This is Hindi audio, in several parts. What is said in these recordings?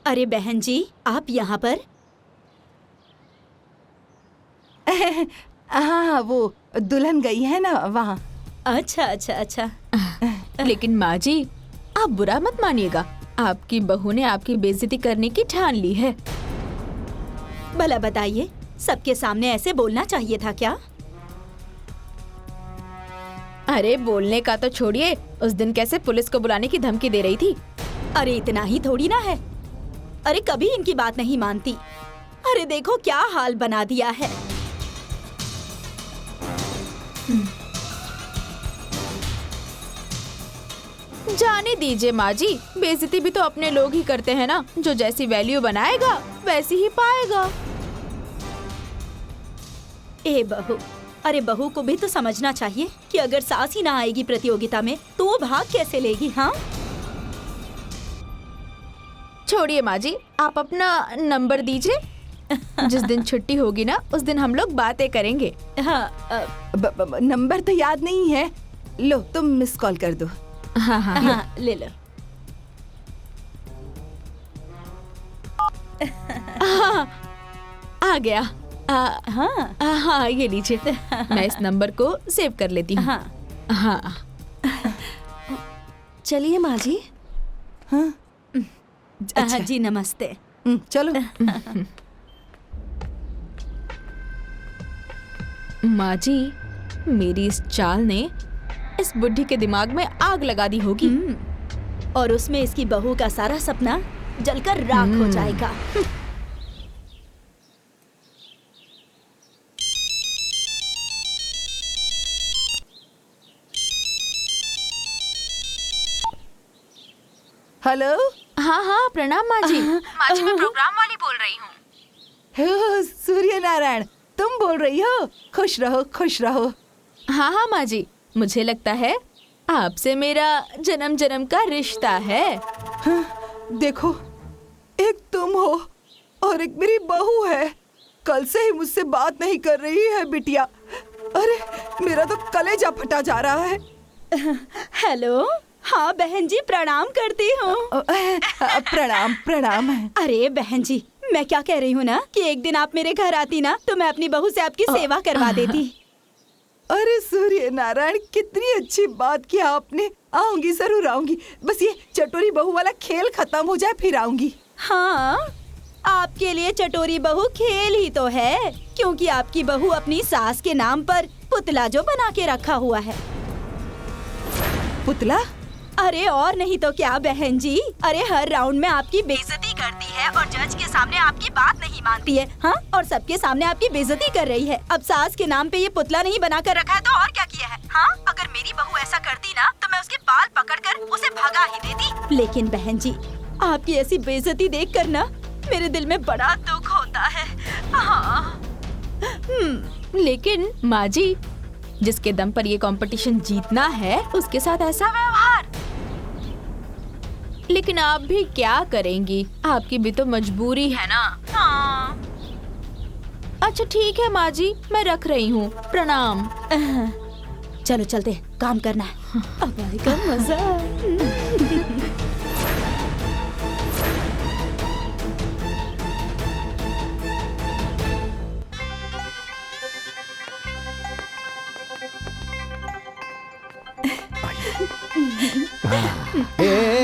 अरे बहन जी, आप यहाँ पर? हाँ, वो दुल्हन गई है ना वहाँ। अच्छा अच्छा अच्छा। लेकिन माँ जी, आप बुरा मत मानिएगा, आपकी बहू ने आपकी बेइज्जती करने की ठान ली है। भला बताइए, सबके सामने ऐसे बोलना चाहिए था क्या? अरे बोलने का तो छोड़िए, उस दिन कैसे पुलिस को बुलाने की धमकी दे रही थी। अरे इतना ही थोड़ी ना है। अरे कभी इनकी बात नहीं मानती। अरे देखो क्या हाल बना दिया है। जाने दीजिए माँ जी, बेइज्जती भी तो अपने लोग ही करते हैं ना। जो जैसी वैल्यू बनाएगा वैसी ही पाएगा। ए बहू, अरे बहू को भी तो समझना चाहिए कि अगर सास ही ना आएगी प्रतियोगिता में तो वो भाग कैसे लेगी? हाँ छोड़िए माँ जी, आप अपना नंबर दीजिए। जिस दिन छुट्टी होगी ना, उस दिन हम लोग बातें करेंगे। हाँ। नंबर तो याद नहीं है। लो तुम मिस कॉल कर दो। हाँ हाँ हाँ ले लो। हाँ, आ गया। हाँ हाँ ये लीजिए, मैं इस नंबर को सेव कर लेती हूँ। हाँ हाँ चलिए माँ जी। हाँ अच्छा जी, नमस्ते। चलो। माँ जी, मेरी इस चाल ने इस बुढ़ी के दिमाग में आग लगा दी होगी। और उसमें इसकी बहू का सारा सपना जलकर राख हो जाएगा। हेलो। हाँ हाँ प्रणाम माँ जी। माँ जी, मैं प्रोग्राम वाली बोल रही हूँ। सूर्य नारायण तुम बोल रही हो? खुश रहो खुश रहो। हाँ हाँ माँ जी, मुझे लगता है आपसे मेरा जन्म जन्म का रिश्ता है। हाँ, देखो, एक तुम हो और एक मेरी बहू है। कल से ही मुझसे बात नहीं कर रही है बिटिया। अरे मेरा तो कलेजा फटा जा रहा है। हेलो। हाँ बहन जी, प्रणाम करती हूँ। प्रणाम प्रणाम। अरे बहन जी, मैं क्या कह रही हूँ ना कि एक दिन आप मेरे घर आती ना तो मैं अपनी बहू से आपकी सेवा करवा देती। अरे सूर्य नारायण, कितनी अच्छी बात की आपने। आऊंगी, जरूर आऊंगी। बस ये चटोरी बहू वाला खेल खत्म हो जाए फिर आऊंगी। हाँ, आपके लिए चटोरी बहू खेल ही तो है, क्योंकि आपकी बहू अपनी सास के नाम पर पुतला जो बना के रखा हुआ है। पुतला? अरे और नहीं तो क्या बहन जी। अरे हर राउंड में आपकी बेइज्जती करती है और जज के सामने आपकी बात नहीं मानती है। हाँ, और सबके सामने आपकी बेइज्जती कर रही है। अब सास के नाम पे ये पुतला नहीं बना कर रखा है तो और क्या किया है? हाँ, अगर मेरी बहू ऐसा करती ना तो मैं उसके बाल पकड़कर उसे भगा ही देती। लेकिन बहन जी, आपकी ऐसी बेइज्जती देख कर ना मेरे दिल में बड़ा दुख होता है। हाँ। लेकिन माँ जी, जिसके दम पर ये कंपटीशन जीतना है उसके साथ ऐसा व्यवहार। लेकिन आप भी क्या करेंगी, आपकी भी तो मजबूरी है ना। हाँ। अच्छा ठीक है माँ जी, मैं रख रही हूँ। प्रणाम। चलो चलते, काम करना है। अब आएगा मजा।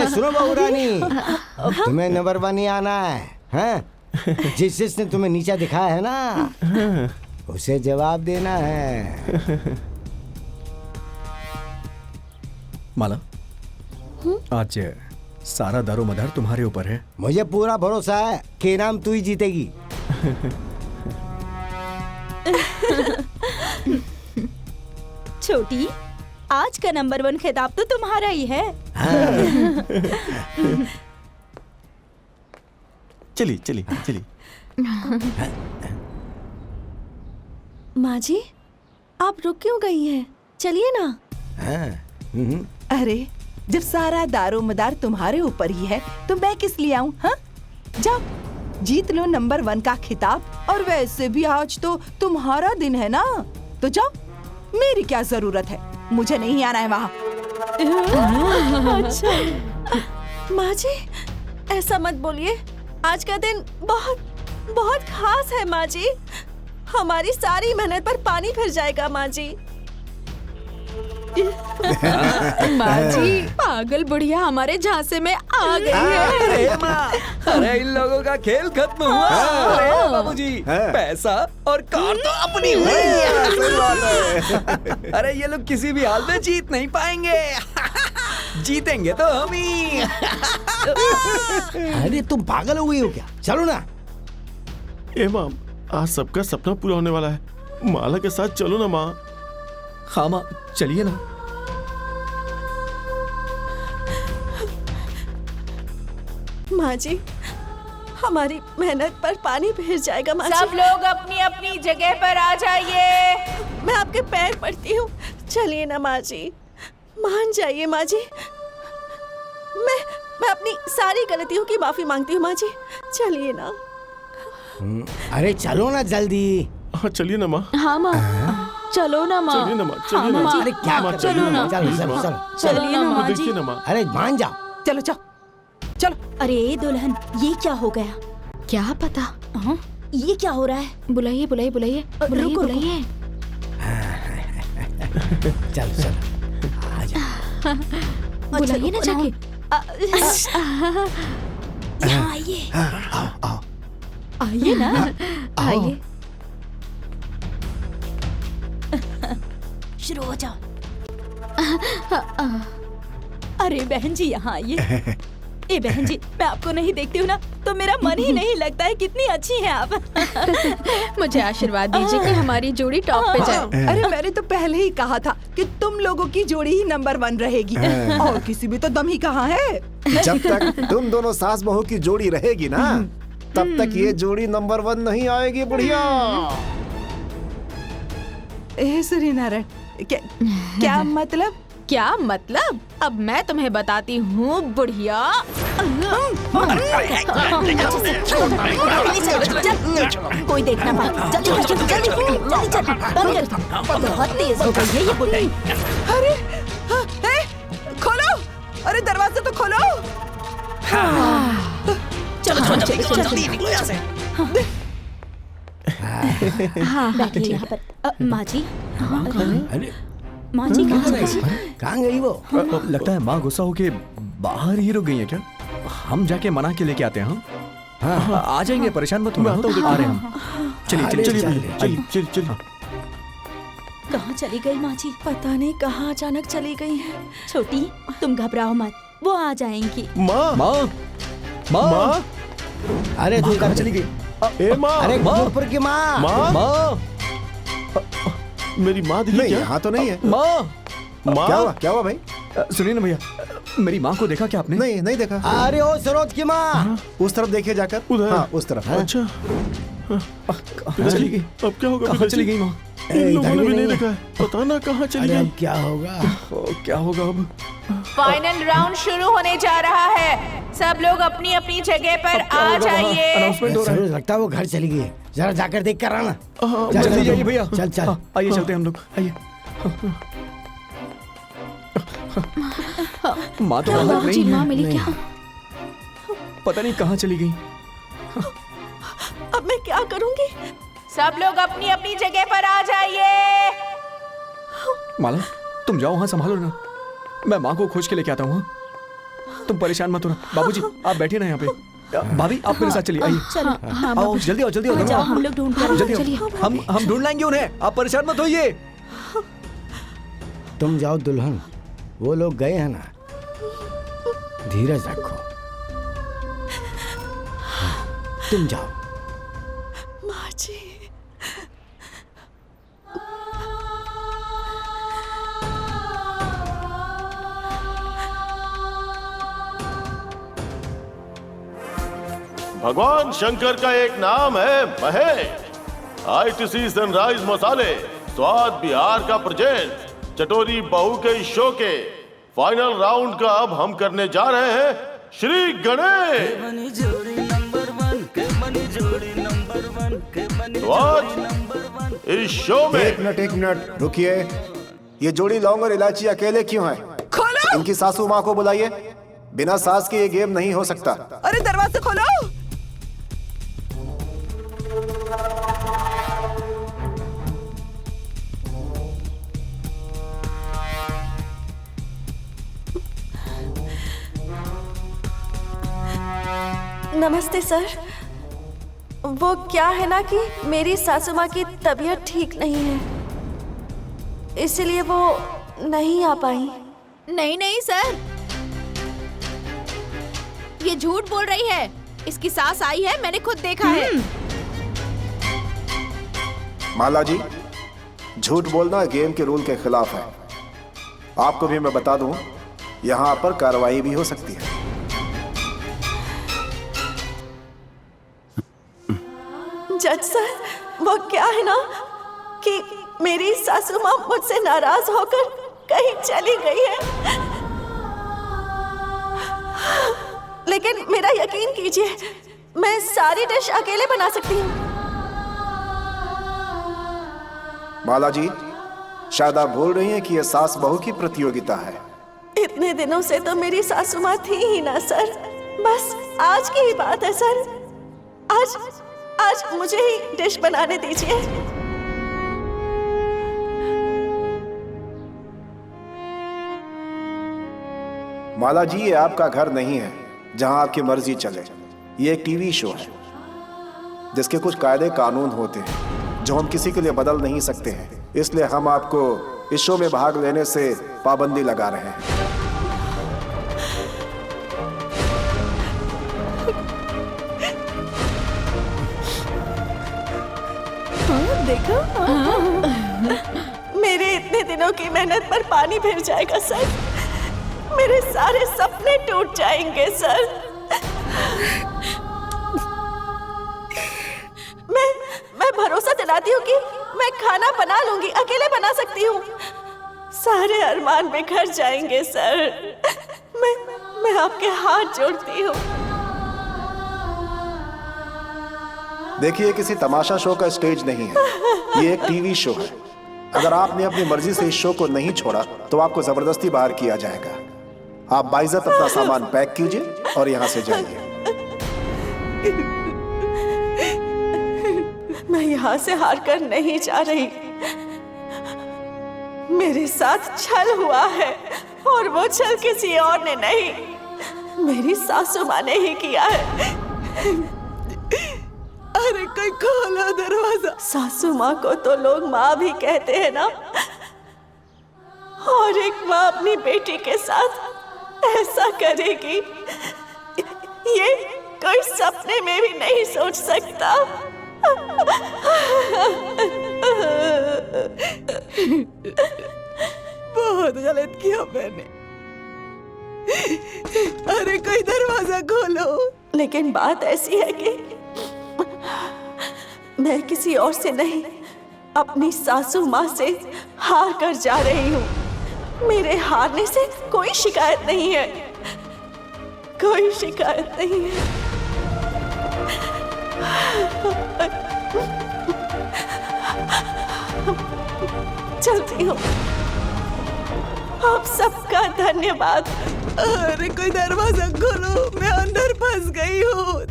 सुनो बहू रानी, तुम्हें नंबर 1 ही आना है। हैं? जिसने तुम्हें नीचा दिखाया है ना, उसे जवाब देना है। माला, आज सारा दारोमदार तुम्हारे ऊपर है। मुझे पूरा भरोसा है कि इनाम तू ही जीतेगी। छोटी, आज का नंबर 1 खिताब तो तुम्हारा ही है। चलिए चलिए चलिए। माँ जी, आप रुक क्यों गई हैं? चलिए ना। अरे जब सारा दारोमदार तुम्हारे ऊपर ही है तो मैं किस लिए आऊं? हाँ, जाओ जीत लो नंबर 1 का खिताब। और वैसे भी आज तो तुम्हारा दिन है ना, तो जाओ, मेरी क्या जरूरत है, मुझे नहीं आना है वहाँ। अच्छा। माँ जी, ऐसा मत बोलिए। आज का दिन बहुत बहुत खास है माँ जी। हमारी सारी मेहनत पर पानी फिर जाएगा माँ जी। माँ जी, पागल बुढ़िया हमारे झांसे में आ गई है। अरे माँ, अरे इन लोगों का खेल खत्म हुआ। अरे बाबूजी, पैसा और कार तो अपनी हुई। सही बात है। अरे ये लोग किसी भी हाल में जीत नहीं पाएंगे। जीतेंगे तो हम ही। अरे तुम पागल हो गई हो क्या? चलो ना। ए माँ, आज सबका सपना पूरा होने वाला है। माला के साथ चलो ना माँ। हाँ माँ, चलिए ना। माँ जी, हमारी मेहनत पर पानी फिर जाएगा माँ जी। सब लोग अपनी अपनी जगह पर आ जाइए। मैं आपके पैर पड़ती हूँ, चलिए ना माँ जी, मान जाइए माँ जी। मैं अपनी सारी गलतियों की माफी मांगती हूँ माँ जी, चलिए ना। अरे चलो ना जल्दी। हाँ चलिए ना माँ। हाँ माँ, चलो ना माँ। चलिए ना माँ, चलिए ना। अरे क्या माँ, कर चलिए रही हो? ना। चलो प्लीज चलो माँ। चलो चलिए ना माँ जी। देखिए ना माँ। अरे मान जाओ। चलो चलो चलो। अरे दुल्हन, ये क्या हो गया? क्या पता। हाँ, ये क्या हो रहा है? बुलाइए बुलाइए बुलाइए बुलाइए रुको, रुको। बुलाइए। चल चल आ जा। बुलाइए ना जाके। यहाँ आइए। आओ आओ। आइए ना। आइए। शुरू हो जाओ। अरे बहन जी यहाँ आइए। ए बहन जी, मैं आपको नहीं देखती हूँ ना तो मेरा मन ही नहीं लगता है। कितनी अच्छी हैं आप। मुझे आशीर्वाद दीजिए कि हमारी जोड़ी टॉप पे जाए। अरे मैंने तो पहले ही कहा था कि तुम लोगों की जोड़ी ही नंबर 1 रहेगी। और किसी भी तो दम ही कहाँ है। जब तक तुम दोनों सास बहू की जोड़ी रहेगी ना, तब तक ये जोड़ी नंबर 1 नहीं आएगी। बढ़िया। ए सूर्यनारायण, क्या मतलब? क्या मतलब? अब मैं तुम्हें बताती हूँ बुढ़िया। कोई देखना पाए। जल्दी जल्दी जल्दी जल्दी चल। बंद कर। बहुत तेज हो गई है ये बुढ़ी। अरे खोलो, अरे दरवाजा तो खोलो। चलो चलो जल्दी निकलो यहाँ से। बैठिए यहाँ पर। माँ जी। अरे माँ जी कहाँ गई वो? लगता है माँ गुस्सा होके बाहर ही रुक गई है क्या? हम जाके मना के लेके आते हैं। हम हाँ, आ जाएंगे, परेशान मत होना। आ रहे हैं हम। चलिए चलिए चलिए चलिए चलिए। कहाँ चली गई माँ जी? पता नहीं कहाँ अचानक चली गई है। छोटी, तुम घबराओ मत, वो आ जाएंगी। माँ माँ माँ माँ। अरे तू कहाँ चली गई? ए माँ। अरे गोपुर की माँ। माँ। माँ मेरी माँ दिखी नहीं, क्या? यहाँ तो नहीं है। माँ माँ। क्या हुआ भाई? सुनिए ना भैया, मेरी माँ को देखा क्या आपने? नहीं, नहीं देखा। अरे ओ सरोज की माँ। उस तरफ देखिए जाकर। उधर। हाँ, उस तरफ। अच्छा, कहाँ चली गई? अब क्या होगा? कहाँ चली गई माँ? इन लोगों ने भी नहीं नहीं देखा है। पता ना कहाँ चली अरे गई। अब क्या होगा? क्या होगा अब? फाइनल राउंड शुरू होने जा रहा है। सब लोग अपनी अपनी जगह पर आ जाइए। अनाउंसमेंट हो रहा है। सरोज लगता है वो घर चली गई है। जरा जाकर देख कर आना। जल्दी जाइए भैया। चल चल। हाँ, आइए चलते हैं हम लोग। आइए। माँ तो बाहर जी नहीं माँ है। मिली क्या? पता नहीं कहाँ चली गई। अब मैं क्या करूँगी? सब लोग अपनी अपनी जगह पर आ जाइए। माला, तुम जाओ, वहाँ संभालो ना। मैं माँ को खोज के लेके आता हूँ। तुम परेशान मत होना। बाबूजी आप बैठिए ना यहाँ पे। भाभी आप मेरे साथ चलिए। आइए। चलो। आओ जल्दी आओ, जल्दी आओ, जाओ, हम लोग ढूंढ कर जल्दी आओ। हम ढूंढ लाएंगे उन्हें, आप परेशान मत होइए। तुम जाओ दुल्हन, वो लोग गए हैं ना। धीरज रखो। तुम जाओ। माँ जी, भगवान शंकर का एक नाम है महेश। आईटीसी सनराइज मसाले स्वाद बिहार का प्रेजेंट चटोरी बहू के इस शो के फाइनल राउंड का अब हम करने जा रहे हैं श्री गणेश। तो आज इस शो में एक मिनट रुकिए। ये जोड़ी लौंग और इलायची अकेले क्यों है? खोलो। इनकी सासू माँ को बुलाइए। बिना सास के ये गेम नहीं हो सकता। अरे दरवाजा खोलो। नमस्ते सर। वो क्या है ना कि मेरी सासू माँ की तबीयत ठीक नहीं है, इसलिए वो नहीं आ पाई। नहीं नहीं सर, ये झूठ बोल रही है। इसकी सास आई है, मैंने खुद देखा है। माला जी, झूठ बोलना गेम के रूल के खिलाफ है। आपको भी मैं बता दूं, यहाँ पर कार्रवाई भी हो सकती है। जज सर, वो क्या है ना कि मेरी सासू माँ मुझसे नाराज होकर कहीं चली गई है, लेकिन मेरा यकीन कीजिए, मैं सारी डिश अकेले बना सकती हूँ। माला जी, शायद आप भूल रही हैं कि यह सास बहू की प्रतियोगिता है। इतने दिनों से तो मेरी सासू माँ थी ही ना सर, बस आज की ही बात है सर। आज मुझे ही डिश बनाने दीजिए। माला जी, ये आपका घर नहीं है जहां आपकी मर्जी चले। ये एक टीवी शो है जिसके कुछ कायदे कानून होते हैं जो हम किसी के लिए बदल नहीं सकते हैं, इसलिए हम आपको इस शो में भाग लेने से पाबंदी लगा रहे हैं। देखो, मेरे इतने दिनों की मेहनत पर पानी फिर जाएगा सर। मेरे सारे सपने टूट जाएंगे सर। मैं भरोसा दिलाती हूँ कि मैं खाना बना लूंगी, अकेले बना सकती हूँ। सारे अरमान बिखर जाएंगे सर। मैं आपके हाथ जोड़ती हूँ। देखिए, किसी तमाशा शो का स्टेज नहीं है, ये एक टीवी शो है। अगर आपने अपनी मर्जी से इस शो को नहीं छोड़ा तो आपको जबरदस्ती बाहर किया जाएगा। आप बाइज्जत अपना सामान पैक कीजिए और यहाँ से जाइए। मैं यहाँ से हार कर नहीं जा रही। मेरे साथ छल हुआ है और वो छल किसी और ने नहीं, मेरी सासू माँ ने ही किया है। अरे कोई खोलो दरवाजा। सासू माँ को तो लोग माँ भी कहते हैं ना, और एक माँ अपनी बेटी के साथ ऐसा करेगी, ये कोई सपने में भी नहीं सोच सकता। बहुत गलत किया मैंने। अरे कोई दरवाजा खोलो। लेकिन बात ऐसी है कि मैं किसी और से नहीं, अपनी सासू माँ से हार कर जा रही हूँ। मेरे हारने से कोई शिकायत नहीं है, कोई शिकायत नहीं है। चलती हूँ। आप सबका धन्यवाद। अरे कोई दरवाजा खोलो, मैं अंदर फंस गई हूँ।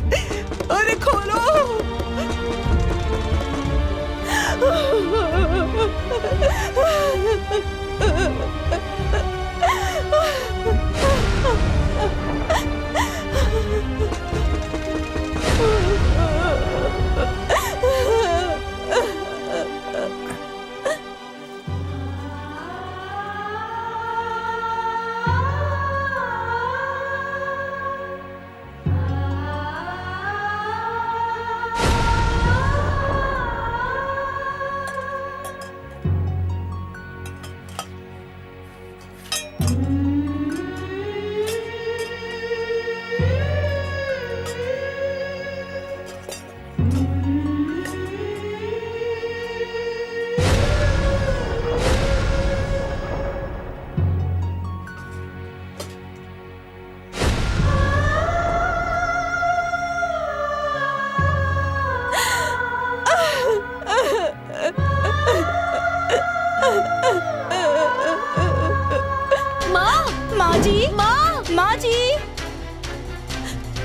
अरे खोलो।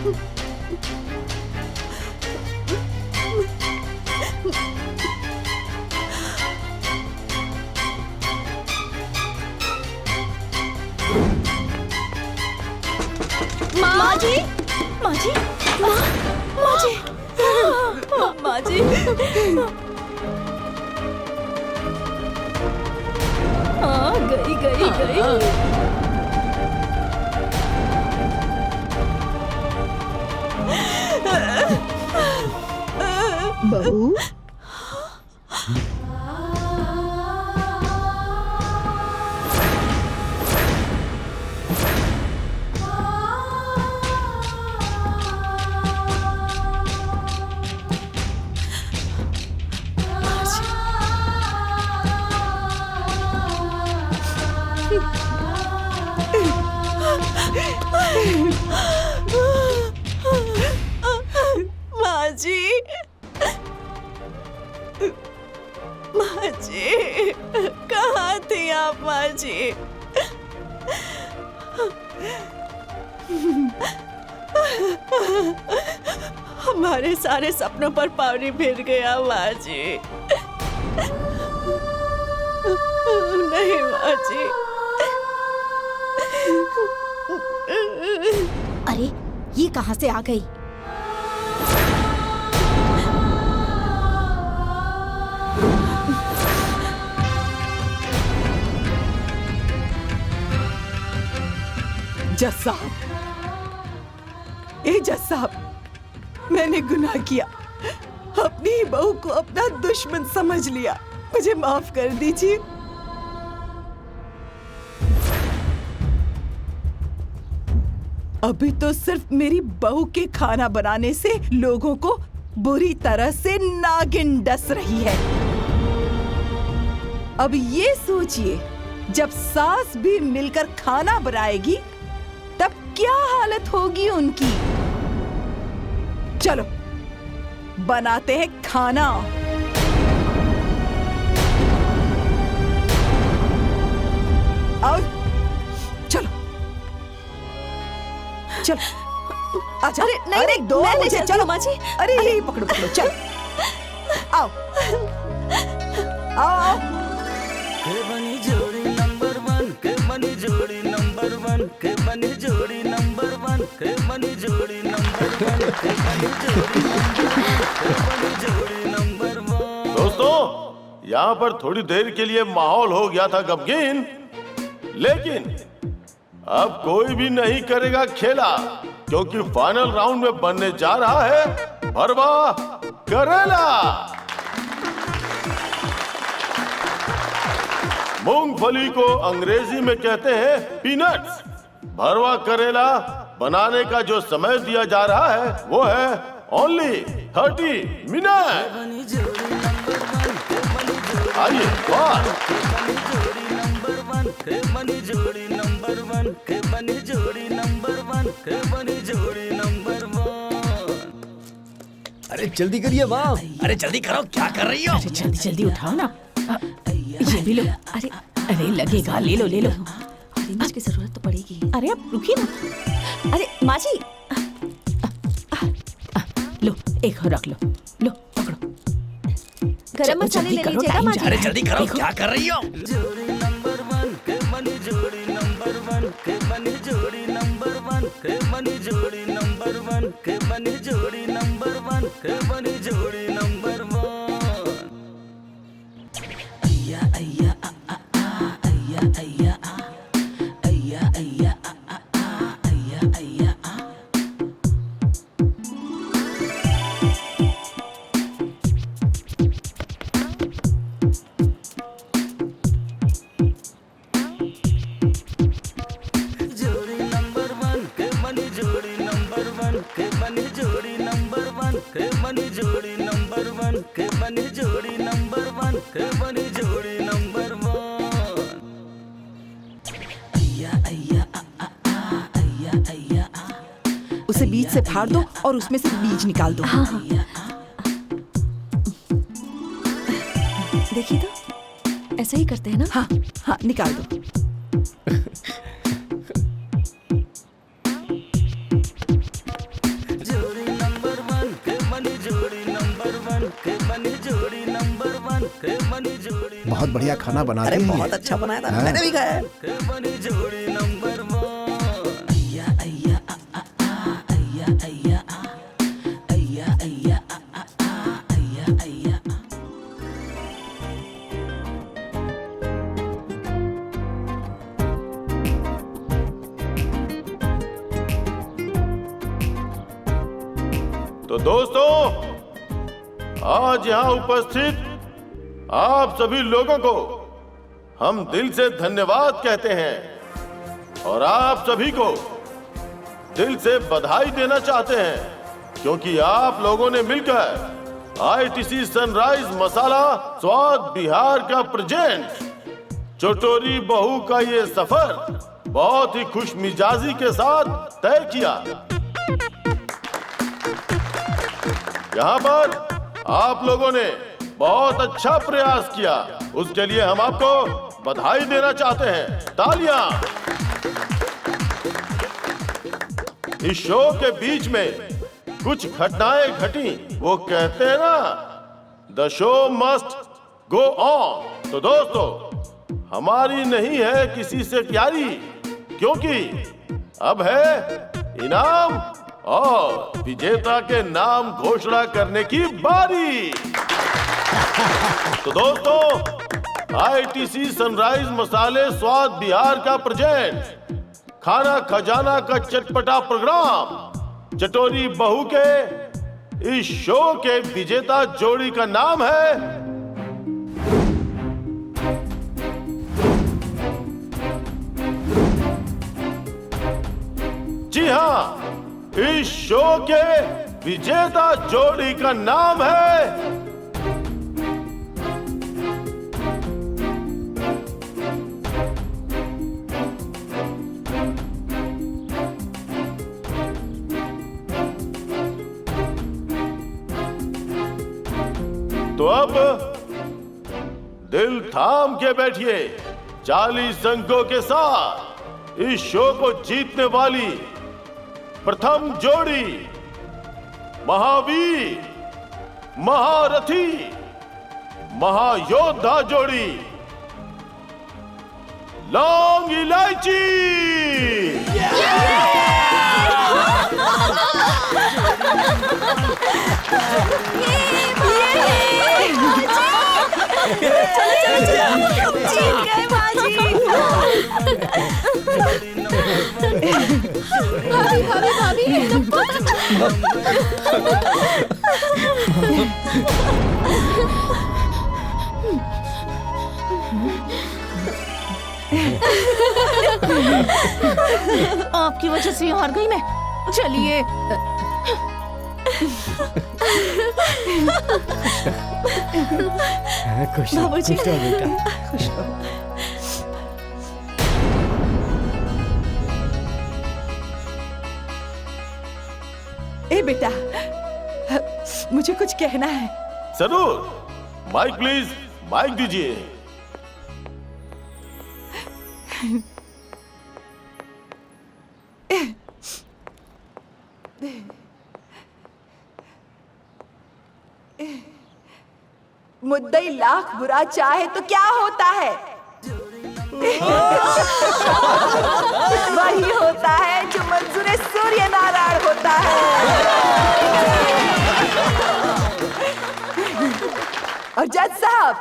माँ जी, माँ जी, माँ जी, माँ जी। हाँ, गई। बहू, माँ जी, माँ जी, कहाँ थी आप माँ जी? हमारे सारे सपनों पर पानी फिर गया माँ जी। नहीं माँ जी। अरे, ये कहाँ से आ गई? जज साहब, ए जज साहब, मैंने गुनाह किया, अपनी ही बहू को अपना दुश्मन समझ लिया, मुझे माफ कर दीजिए। अभी तो सिर्फ मेरी बहू के खाना बनाने से लोगों को बुरी तरह से नागिन डस रही है। अब ये सोचिए, जब सास भी मिलकर खाना बनाएगी तब क्या हालत होगी उनकी। चलो बनाते हैं खाना। आओ, चलो चलो, आजा। अरे नहीं, दो मैं ले मुझे, चलती चलो हूँ, माँ जी। अरे यही पकड़ो पकड़ो, चलो आओ आओ आओ। के बनी जोड़ी नंबर 1, के बनी जोड़ी नंबर 1, के बनी जोड़ी नंबर 1, के बनी जोड़ी नंबर 1, के बनी जोड़ी नंबर 1, के बनी जोड़ी नंबर 1। दोस्तों, यहाँ पर थोड़ी देर के लिए माहौल हो गया था गमगीन, लेकिन अब कोई भी नहीं करेगा खेला, क्योंकि फाइनल राउंड में बनने जा रहा है भरवा करेला। मूंगफली को अंग्रेजी में कहते हैं पीनट्स। भरवा करेला बनाने का जो समय दिया जा रहा है वो है ओनली 30 मिनट। आइए बात। के बनी जोड़ी नंबर 1, के बनी जोड़ी नंबर 1, के बनी जोड़ी नंबर 1। अरे जल्दी करिए वाह, अरे जल्दी करो, क्या कर रही हो? अरे जल्दी जल्दी उठाओ ना। ये भी लो। अरे अरे लगेगा, ले लो ले लो। रिंच की जरूरत तो पड़ेगी। अरे अब रुकिए ना। अरे माँ जी, लो एक रख लो, लो पकड़ो। गरम मसाले ले लीजिएगा माँ जी। अरे जल्दी करो, क्या कर रही हो? जोड़ी नंबर 1, के बनी जोड़ी नंबर 1, के बनी जोड़ी नंबर 1, के बनी जोड़ी नंबर 1, के बनी जोड़ी नंबर 1, के बनी जोड़ी नंबर 1। अय्या अय्या आ आ आ, अय्या अय्या आ, अय्या अय्या आ आ आ, अय्या अय्या आ। जोड़ी नंबर 1, के बनी जोड़ी नंबर 1, के बनी जोड़ी नंबर 1, के बनी जोड़ी नंबर 1, के बनी जोड़ी नंबर 1, के बनी जोड़ी नंबर 1। अय्या अय्या आ आ आ, अय्या अय्या आ। उसे बीज से फाड़ दो और उसमें से बीज निकाल दो। हाँ हाँ। देखिए तो, ऐसा ही करते हैं ना? हाँ हाँ, निकाल दो। बहुत बढ़िया खाना बनाती अरे हैं। बहुत अच्छा बनाया था, मैंने भी खाया। तो दोस्तों, आज यहाँ उपस्थित आप सभी लोगों को हम दिल से धन्यवाद कहते हैं और आप सभी को दिल से बधाई देना चाहते हैं, क्योंकि आप लोगों ने मिलकर आईटीसी सनराइज मसाला स्वाद बिहार का प्रेजेंट चटोरी बहू का ये सफर बहुत ही खुश मिजाजी के साथ तय किया। यहाँ पर आप लोगों ने बहुत अच्छा प्रयास किया, उसके लिए हम आपको बधाई देना चाहते हैं। तालियां। इस शो के बीच में कुछ घटनाएं घटी, वो कहते हैं ना, the show must go on. तो दोस्तों, हमारी नहीं है किसी से प्यारी, क्योंकि अब है इनाम और विजेता के नाम घोषणा करने की बारी। तो दोस्तों, आईटीसी सनराइज मसाले स्वाद बिहार का प्रेजेंट खाना खजाना का चटपटा प्रोग्राम चटोरी बहू के इस शो के विजेता जोड़ी का नाम है जी हाँ, इस शो के विजेता जोड़ी का नाम है तो अब दिल थाम के बैठिए। 40 अंकों के साथ इस शो को जीतने वाली प्रथम जोड़ी महावीर, महारथी, महायोद्धा जोड़ी लौंग इलायची। आपकी वजह से हार गई मैं। चलिए खुश रहो बेटा। ए बेटा, मुझे कुछ कहना है। जरूर। माइक प्लीज, माइक दीजिए। मुद्दई लाख बुरा चाहे तो क्या होता है? वही होता है जो मंजूर सूर्य नारायण होता है। और जज साहब,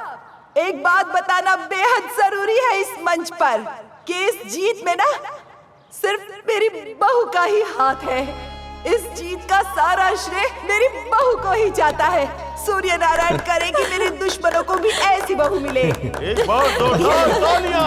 एक बात बताना बेहद जरूरी है इस मंच पर कि इस जीत में ना सिर्फ मेरी बहू का ही हाथ है। इस जीत का सारा श्रेय मेरी बहू को ही जाता है। सूर्य नारायण करे कि मेरे दुश्मनों को भी ऐसी बहू मिले। एक बार जोरदार तालियां।